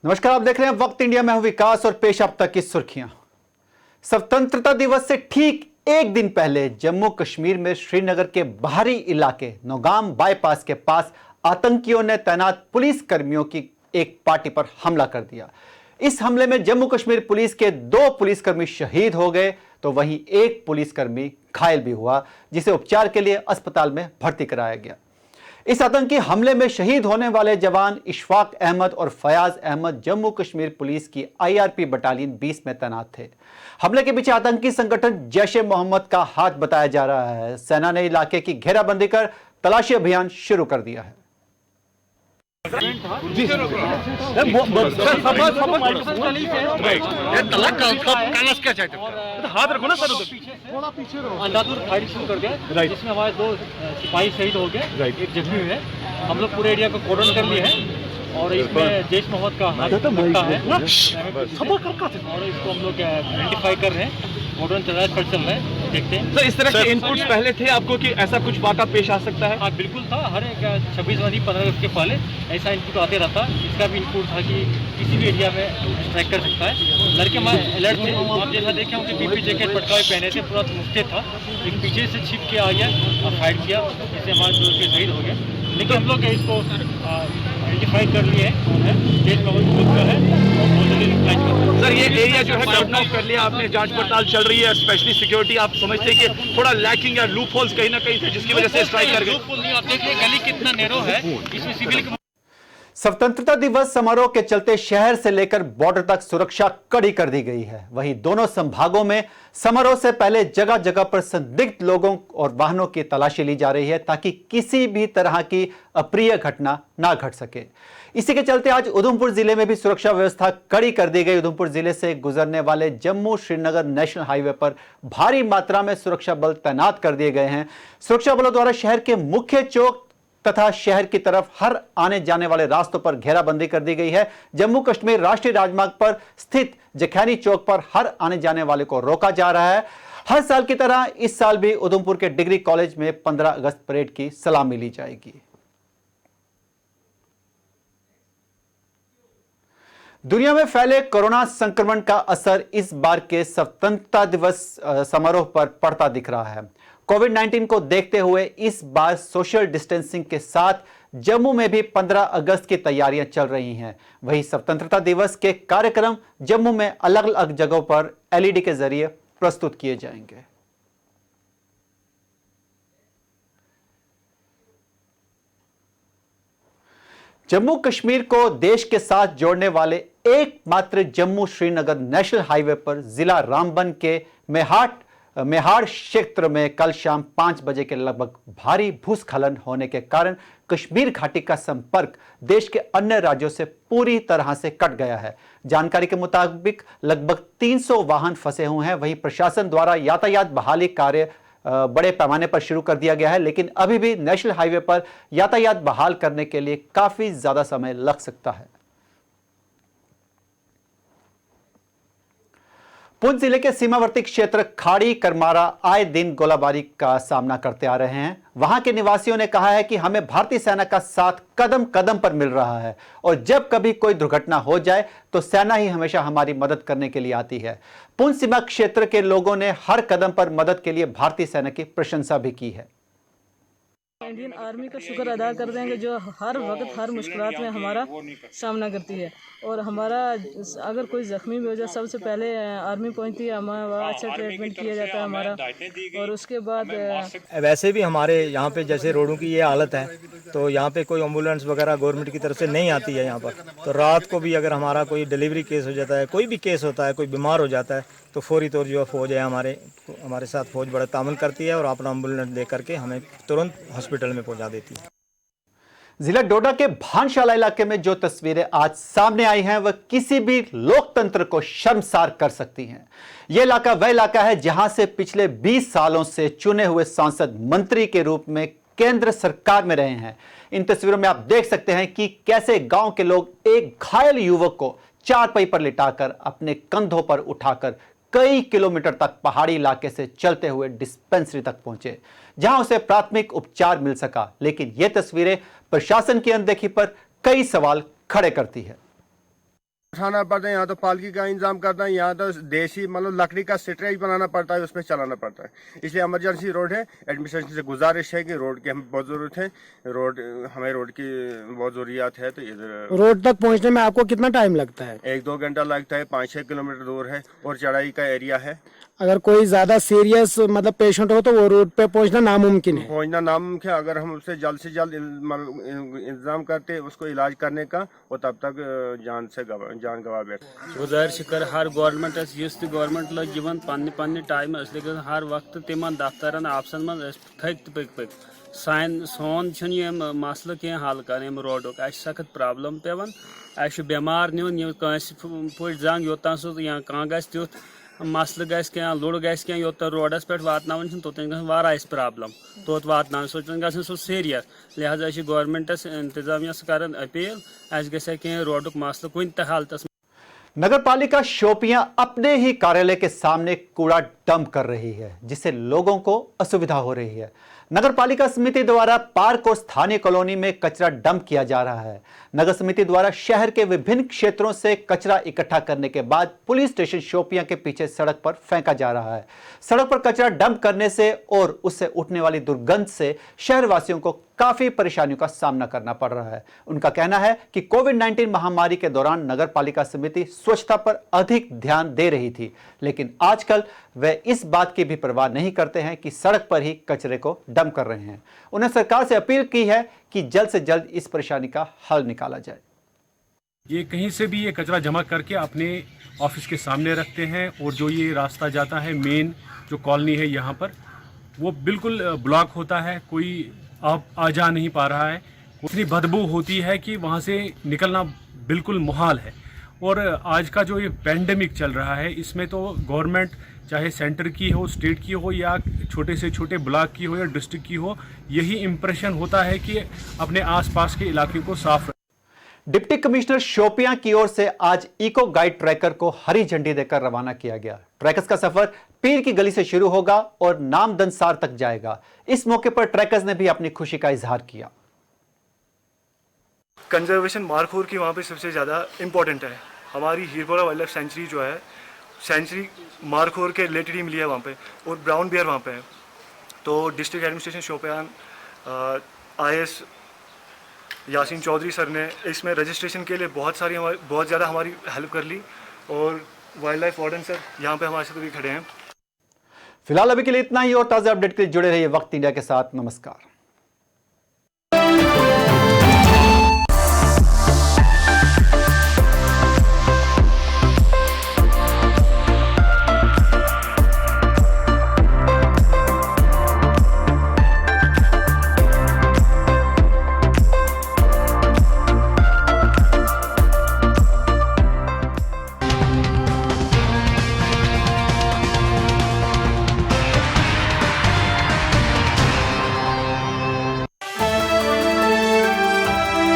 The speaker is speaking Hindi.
नमस्कार, आप देख रहे हैं वक्त इंडिया में हूं विकास और पेश अब तक की सुर्खियां। स्वतंत्रता दिवस से ठीक एक दिन पहले जम्मू कश्मीर में श्रीनगर के बाहरी इलाके नौगाम बाईपास के पास आतंकियों ने तैनात पुलिस कर्मियों की एक पार्टी पर हमला कर दिया। इस हमले में जम्मू कश्मीर पुलिस के 2 पुलिसकर्मी शहीद हो गए तो वहीं एक पुलिसकर्मी घायल भी हुआ, जिसे उपचार के लिए अस्पताल में भर्ती कराया गया। इस आतंकी हमले में शहीद होने वाले जवान इशफाक अहमद और फयाज अहमद जम्मू कश्मीर पुलिस की IRP बटालियन 20 में तैनात थे। हमले के पीछे आतंकी संगठन जैश ए मोहम्मद का हाथ बताया जा रहा है। सेना ने इलाके की घेराबंदी कर तलाशी अभियान शुरू कर दिया है। हाथ रखो ना सर, थोड़ा पीछे रहो। अंधाधुंध फायरिंग शुरू कर दिया, जिसमें हमारे 2 सिपाही शहीद हो गए, एक जख्मी हुए। हम लोग पूरे एरिया को कॉर्डन कर लिए हैं और इसमें जैश मोहम्मद का हाथ है और इसको हम लोग आइडेंटिफाई कर रहे हैं। कॉर्डन चल रहा है, चल रहे हैं, देखते हैं। तो इस तरह के इनपुट्स पहले थे आपको कि ऐसा कुछ वाक़ा पेश आ सकता है? हाँ बिल्कुल था। हर एक 26 जनवरी 15 अगस्त के पहले ऐसा इनपुट आते रहता। इसका भी इनपुट था कि किसी भी एरिया में स्ट्राइक कर सकता है। लड़के हमारे अलर्ट थे। आप जैसा देखे उनके PP जैकेट पटकावे पहने थे, पूरा मुफ्ते था, लेकिन पीछे से छिप के आ गया और फायर किया, इससे हमारे 2 के शहीद हो गए। लेकिन हम लोग इसको आइडेंटिफाई कर लिए हैं, जैश मोहम्मद का है। सर, ये एरिया जो है कट ऑफ कर लिया आपने, जांच पड़ताल चल रही है, स्पेशली सिक्योरिटी आप समझते हैं कि थोड़ा लैकिंग या लूप होल्स कहीं ना कहीं थे जिसकी वजह से स्ट्राइक कर गए? लूप होल नहीं, आप देखिए गली कितना नैरो है, इसमें सिविल। स्वतंत्रता दिवस समारोह के चलते शहर से लेकर बॉर्डर तक सुरक्षा कड़ी कर दी गई है। वहीं दोनों संभागों में समारोह से पहले जगह जगह पर संदिग्ध लोगों और वाहनों की तलाशी ली जा रही है ताकि किसी भी तरह की अप्रिय घटना ना घट सके। इसी के चलते आज उधमपुर जिले में भी सुरक्षा व्यवस्था कड़ी कर दी गई। उधमपुर जिले से गुजरने वाले जम्मू श्रीनगर नेशनल हाईवे पर भारी मात्रा में सुरक्षा बल तैनात कर दिए गए हैं। सुरक्षा बलों द्वारा शहर के मुख्य चौक तथा शहर की तरफ हर आने जाने वाले रास्तों पर घेराबंदी कर दी गई है। जम्मू कश्मीर राष्ट्रीय राजमार्ग पर स्थित जखैनी चौक पर हर आने जाने वाले को रोका जा रहा है। हर साल की तरह इस साल भी उधमपुर के डिग्री कॉलेज में 15 अगस्त परेड की सलामी ली जाएगी। दुनिया में फैले कोरोना संक्रमण का असर इस बार के स्वतंत्रता दिवस समारोह पर पड़ता दिख रहा है। कोविड-19 को देखते हुए इस बार सोशल डिस्टेंसिंग के साथ जम्मू में भी 15 अगस्त की तैयारियां चल रही हैं। वहीं स्वतंत्रता दिवस के कार्यक्रम जम्मू में अलग अलग जगहों पर LED के जरिए प्रस्तुत किए जाएंगे। जम्मू कश्मीर को देश के साथ जोड़ने वाले एकमात्र जम्मू श्रीनगर नेशनल हाईवे पर जिला रामबन के मेहाड़ क्षेत्र में कल शाम 5 बजे के लगभग भारी भूस्खलन होने के कारण कश्मीर घाटी का संपर्क देश के अन्य राज्यों से पूरी तरह से कट गया है। जानकारी के मुताबिक लगभग 300 वाहन फंसे हुए हैं। वहीं प्रशासन द्वारा यातायात बहाली कार्य बड़े पैमाने पर शुरू कर दिया गया है, लेकिन अभी भी नेशनल हाईवे पर यातायात बहाल करने के लिए काफी ज्यादा समय लग सकता है। पुंछ जिले के सीमावर्ती क्षेत्र खाड़ी करमारा आए दिन गोलाबारी का सामना करते आ रहे हैं। वहां के निवासियों ने कहा है कि हमें भारतीय सेना का साथ कदम कदम पर मिल रहा है और जब कभी कोई दुर्घटना हो जाए तो सेना ही हमेशा हमारी मदद करने के लिए आती है। पुंछ सीमा क्षेत्र के लोगों ने हर कदम पर मदद के लिए भारतीय सेना की प्रशंसा भी की है। इंडियन आर्मी का शुक्र अदा कर देंगे जो हर वक्त हर मुश्किलात में हमारा सामना करती है और हमारा अगर कोई ज़ख्मी भी हो जाए सबसे पहले आर्मी पहुंचती है, हमारा अच्छा ट्रीटमेंट किया जाता है हमारा। और उसके बाद वैसे भी हमारे यहाँ पे जैसे रोडों की ये हालत है तो यहाँ पे कोई एम्बुलेंस वगैरह गवर्नमेंट की तरफ से नहीं आती है यहाँ पर। तो रात को भी अगर हमारा कोई डिलीवरी केस हो जाता है, कोई भी केस होता है, कोई बीमार हो जाता है तो फौरी तौर जो फौज है हमारे साथ फौज बड़ा तामुल करती है और अपना एम्बुलेंस दे करके हमें तुरंत हॉस्पिटल में पहुंचा देती है। जिला डोडा के भानशाला इलाके में जो तस्वीरें आज सामने आई हैं वह किसी भी लोकतंत्र को शर्मसार कर सकती हैं। यह इलाका वह इलाका है जहां से पिछले 20 सालों से चुने हुए सांसद मंत्री के रूप में केंद्र सरकार में रहे हैं। इन तस्वीरों में आप देख सकते हैं कि कैसे गांव के लोग एक घायल युवक को चारपाई पर लिटाकर अपने कंधों पर उठाकर कई किलोमीटर तक पहाड़ी इलाके से चलते हुए डिस्पेंसरी तक पहुंचे जहां उसे प्राथमिक उपचार मिल सका। लेकिन यह तस्वीरें प्रशासन की अनदेखी पर कई सवाल खड़े करती है। उठाना पड़ता है, यहाँ तो पालकी का इंतजाम करना है, यहाँ तो देसी मतलब लकड़ी का स्ट्रेच बनाना पड़ता है, उसमें चलाना पड़ता है। इसलिए इमरजेंसी रोड है। एडमिनिस्ट्रेशन से गुजारिश है कि रोड की हमें बहुत ज़रूरत है, हमें रोड की बहुत ज़रूरियात है। तो इधर रोड तक पहुंचने में आपको कितना टाइम लगता है? 1-2 घंटा लगता है, 5-6 किलोमीटर दूर है और चढ़ाई का एरिया है। अगर कोई ज्यादा सीरियस मतलब पेशेंट हो तो वो रोड पे पहुंचना नामुमकिन है। पहुंचना नामुमकिन है। अगर हम उससे जल्द से जल्द इंतजाम करते उसको इलाज करने का, वो तब तक जान गवा बैठे। गुजारिश कर हर गवर्नमेंट युस गवर्नमेंट लग पन्ने टाइम हर वक्त तिमन दफ्तरन ऑप्शन मन थक पक सोन मसल कह हल कर रोडुक सख्त प्रॉब्लम पेवन बेमार नुन पुट जंग योतान सह या कह तुथ मसल गह लुड़ गह योत रोडस पे वातन तोतन वाराइस प्रॉब्लम तोत वातन सो सीरियस। लिहाजा गवर्नमेंटस इंतजामिया कर अपील कह रोडुक मसल कुन हालत। नगर पालिका शोपियां अपने ही कार्यालय के सामने कूड़ा डंप कर रही है, जिससे लोगों को असुविधा हो रही है। नगर पालिका समिति द्वारा पार्क और स्थानीय कॉलोनी में कचरा डंप किया जा रहा है। नगर समिति द्वारा शहर के विभिन्न क्षेत्रों से कचरा इकट्ठा करने के बाद पुलिस स्टेशन शोपियां के पीछे सड़क पर फेंका जा रहा है। सड़क पर कचरा डंप करने से और उससे उठने वाली दुर्गंध से शहरवासियों को काफी परेशानियों का सामना करना पड़ रहा है। उनका कहना है कि कोविड-19 महामारी के दौरान नगर पालिका समिति स्वच्छता पर अधिक ध्यान दे रही थी, लेकिन आजकल वे इस बात की भी परवाह नहीं करते हैं कि सड़क पर ही कचरे को डंप कर रहे हैं। उन्हें सरकार से अपील की है कि जल्द से जल्द इस परेशानी का हल निकाला जाए। ये कहीं से भी ये कचरा जमा करके अपने ऑफिस के सामने रखते हैं और जो ये रास्ता जाता है मेन जो कॉलोनी है यहाँ पर, वो बिल्कुल ब्लॉक होता है, कोई आ जा नहीं पा रहा है। इतनी बदबू होती है कि वहाँ से निकलना बिल्कुल मुहाल है। और आज का जो ये पैंडेमिक चल रहा है, इसमें तो गवर्नमेंट चाहे सेंटर की हो, स्टेट की हो, या छोटे से छोटे ब्लॉक की हो या डिस्ट्रिक्ट की हो, यही इम्प्रेशन होता है कि अपने आसपास के इलाके को साफ। डिप्टी कमिश्नर शोपियां की ओर से आज इको गाइड ट्रैकर को हरी झंडी देकर रवाना किया गया। ट्रैकर्स का सफर पीर की गली से शुरू होगा और नामदनसार तक जाएगा। इस मौके पर ट्रैकर्स ने भी अपनी खुशी का इजहार किया। कंजर्वेशन मार्कोर की वहाँ पे सबसे ज़्यादा इम्पोर्टेंट है। हमारी हीरपोरा वाइल्ड लाइफ सेंचुरी जो है, सेंचुरी मार्कोर के रिलेटेड ही मिली है वहाँ पे, और ब्राउन बियर वहाँ पे है। तो district administration Shopian IS Yasin Chaudhary sir ने इसमें रजिस्ट्रेशन के लिए बहुत ज़्यादा हमारी हेल्प कर ली, और वाइल्ड लाइफ वार्डन सर यहाँ पे हमारे साथ भी खड़े हैं। फिलहाल अभी के लिए इतना ही, और ताज़ा अपडेट के लिए जुड़े रहिए वक्त इंडिया के साथ। नमस्कार।